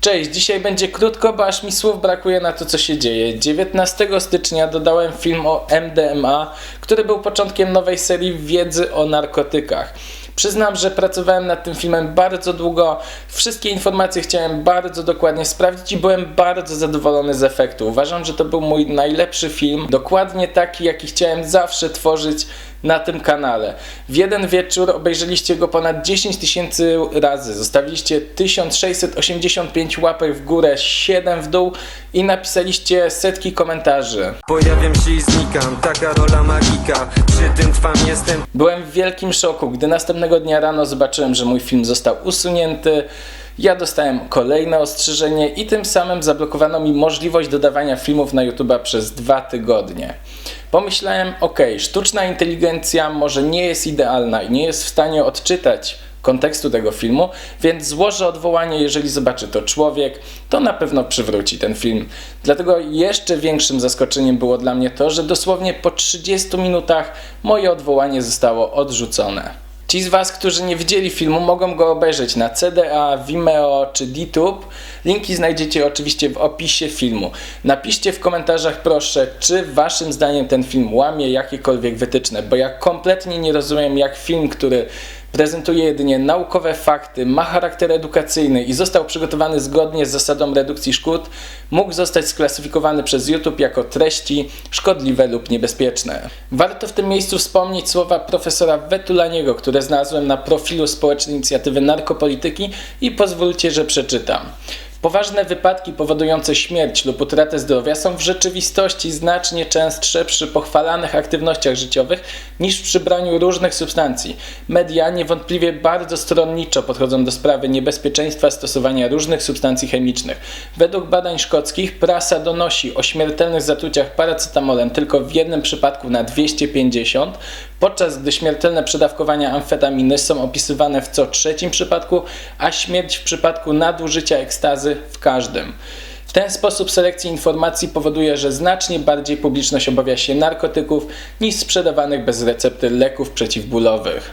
Cześć, dzisiaj będzie krótko, bo aż mi słów brakuje na to, co się dzieje. 19 stycznia dodałem film o MDMA, który był początkiem nowej serii wiedzy o narkotykach. Przyznam, że pracowałem nad tym filmem bardzo długo, wszystkie informacje chciałem bardzo dokładnie sprawdzić i byłem bardzo zadowolony z efektu. Uważam, że to był mój najlepszy film, dokładnie taki, jaki chciałem zawsze tworzyć na tym kanale. W jeden wieczór obejrzeliście go ponad 10 000 razy, zostawiliście 1685 łapek w górę, 7 w dół i napisaliście setki komentarzy. Pojawiam się i znikam, taka rola magika, przy tym trwam, jestem. Byłem w wielkim szoku, gdy następnego dnia rano zobaczyłem, że mój film został usunięty. Ja dostałem kolejne ostrzeżenie i tym samym zablokowano mi możliwość dodawania filmów na YouTube'a przez 2 tygodnie. Pomyślałem, sztuczna inteligencja może nie jest idealna i nie jest w stanie odczytać kontekstu tego filmu, więc złożę odwołanie, jeżeli zobaczy to człowiek, to na pewno przywróci ten film. Dlatego jeszcze większym zaskoczeniem było dla mnie to, że dosłownie po 30 minutach moje odwołanie zostało odrzucone. Ci z Was, którzy nie widzieli filmu, mogą go obejrzeć na CDA, Vimeo czy DTube. Linki znajdziecie oczywiście w opisie filmu. Napiszcie w komentarzach proszę, czy Waszym zdaniem ten film łamie jakiekolwiek wytyczne, bo ja kompletnie nie rozumiem, jak film, który prezentuje jedynie naukowe fakty, ma charakter edukacyjny i został przygotowany zgodnie z zasadą redukcji szkód, mógł zostać sklasyfikowany przez YouTube jako treści szkodliwe lub niebezpieczne. Warto w tym miejscu wspomnieć słowa profesora Vetulaniego, które znalazłem na profilu Społecznej Inicjatywy Narkopolityki i pozwólcie, że przeczytam. Poważne wypadki powodujące śmierć lub utratę zdrowia są w rzeczywistości znacznie częstsze przy pochwalanych aktywnościach życiowych niż przy braniu różnych substancji. Media niewątpliwie bardzo stronniczo podchodzą do sprawy niebezpieczeństwa stosowania różnych substancji chemicznych. Według badań szkockich prasa donosi o śmiertelnych zatruciach paracetamolem tylko w jednym przypadku na 250, podczas gdy śmiertelne przedawkowania amfetaminy są opisywane w co 3 przypadku, a śmierć w przypadku nadużycia ekstazy w każdym. W ten sposób selekcja informacji powoduje, że znacznie bardziej publiczność obawia się narkotyków niż sprzedawanych bez recepty leków przeciwbólowych.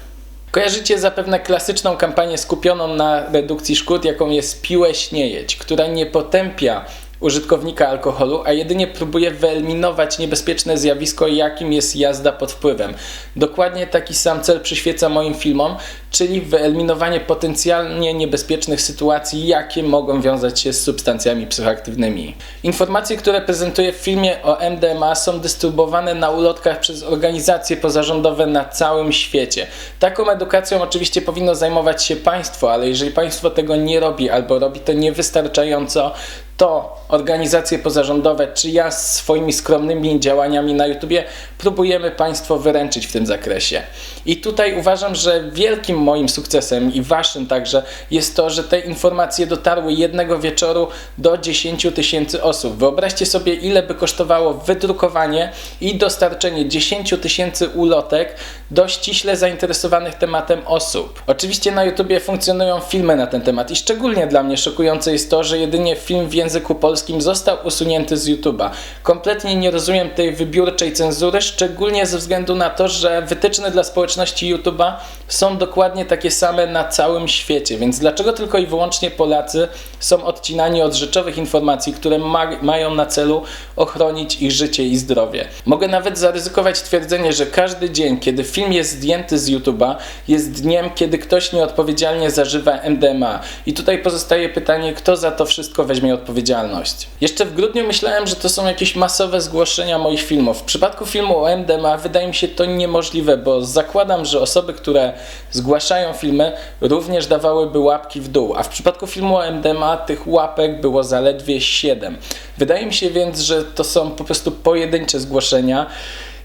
Kojarzycie zapewne klasyczną kampanię skupioną na redukcji szkód, jaką jest Piłeś nie jedź, która nie potępia użytkownika alkoholu, a jedynie próbuje wyeliminować niebezpieczne zjawisko, jakim jest jazda pod wpływem. Dokładnie taki sam cel przyświeca moim filmom, czyli wyeliminowanie potencjalnie niebezpiecznych sytuacji, jakie mogą wiązać się z substancjami psychoaktywnymi. Informacje, które prezentuję w filmie o MDMA, są dystrybuowane na ulotkach przez organizacje pozarządowe na całym świecie. Taką edukacją oczywiście powinno zajmować się państwo, ale jeżeli państwo tego nie robi albo robi to niewystarczająco, to organizacje pozarządowe czy ja z swoimi skromnymi działaniami na YouTubie próbujemy państwo wyręczyć w tym zakresie. I tutaj uważam, że wielkim moim sukcesem i waszym także jest to, że te informacje dotarły jednego wieczoru do 10 000 osób. Wyobraźcie sobie, ile by kosztowało wydrukowanie i dostarczenie 10 000 ulotek do ściśle zainteresowanych tematem osób. Oczywiście na YouTubie funkcjonują filmy na ten temat i szczególnie dla mnie szokujące jest to, że jedynie film w języku polskim został usunięty z YouTube'a. Kompletnie nie rozumiem tej wybiórczej cenzury, szczególnie ze względu na to, że wytyczne dla społeczności YouTube'a są dokładnie takie same na całym świecie, więc dlaczego tylko i wyłącznie Polacy są odcinani od rzeczowych informacji, które mają na celu ochronić ich życie i zdrowie? Mogę nawet zaryzykować twierdzenie, że każdy dzień, kiedy film jest zdjęty z YouTube'a, jest dniem, kiedy ktoś nieodpowiedzialnie zażywa MDMA. I tutaj pozostaje pytanie, kto za to wszystko weźmie odpowiedzialność. Jeszcze w grudniu myślałem, że to są jakieś masowe zgłoszenia moich filmów. W przypadku filmu o MDMA wydaje mi się to niemożliwe, bo zakładam, że osoby, które zgłaszają filmy, również dawałyby łapki w dół, a w przypadku filmu o MDMA tych łapek było zaledwie 7. Wydaje mi się więc, że to są po prostu pojedyncze zgłoszenia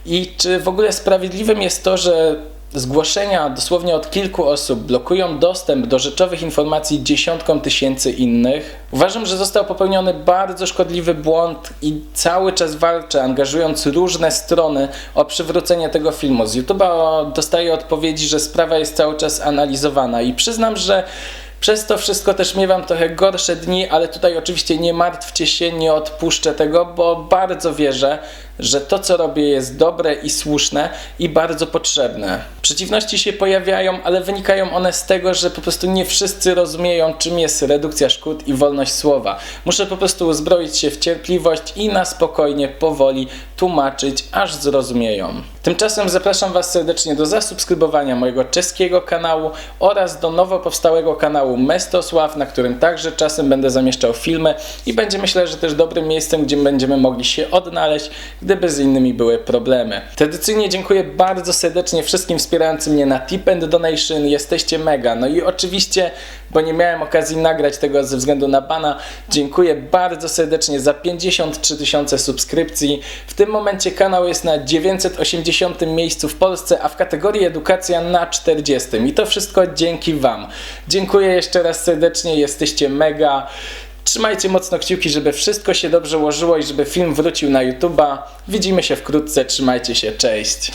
i czy w ogóle sprawiedliwym jest to, że zgłoszenia dosłownie od kilku osób blokują dostęp do rzeczowych informacji dziesiątkom tysięcy innych. Uważam, że został popełniony bardzo szkodliwy błąd i cały czas walczę, angażując różne strony o przywrócenie tego filmu. Z YouTube'a dostaję odpowiedzi, że sprawa jest cały czas analizowana i przyznam, że przez to wszystko też miewam trochę gorsze dni, ale tutaj oczywiście nie martwcie się, nie odpuszczę tego, bo bardzo wierzę, że to co robię jest dobre i słuszne i bardzo potrzebne. Przeciwności się pojawiają, ale wynikają one z tego, że po prostu nie wszyscy rozumieją, czym jest redukcja szkód i wolność słowa. Muszę po prostu uzbroić się w cierpliwość i na spokojnie, powoli tłumaczyć, aż zrozumieją. Tymczasem zapraszam Was serdecznie do zasubskrybowania mojego czeskiego kanału oraz do nowo powstałego kanału Mestosław, na którym także czasem będę zamieszczał filmy i będzie, myślę, że też dobrym miejscem, gdzie będziemy mogli się odnaleźć, gdyby z innymi były problemy. Tradycyjnie dziękuję bardzo serdecznie wszystkim wspierającym mnie na Tip and Donation, jesteście mega. No i oczywiście, bo nie miałem okazji nagrać tego ze względu na bana, dziękuję bardzo serdecznie za 53 000 subskrypcji. W tym momencie kanał jest na 980 miejscu w Polsce, a w kategorii edukacja na 40. I to wszystko dzięki Wam. Dziękuję jeszcze raz serdecznie, jesteście mega. Trzymajcie mocno kciuki, żeby wszystko się dobrze ułożyło i żeby film wrócił na YouTube'a. Widzimy się wkrótce, trzymajcie się, cześć!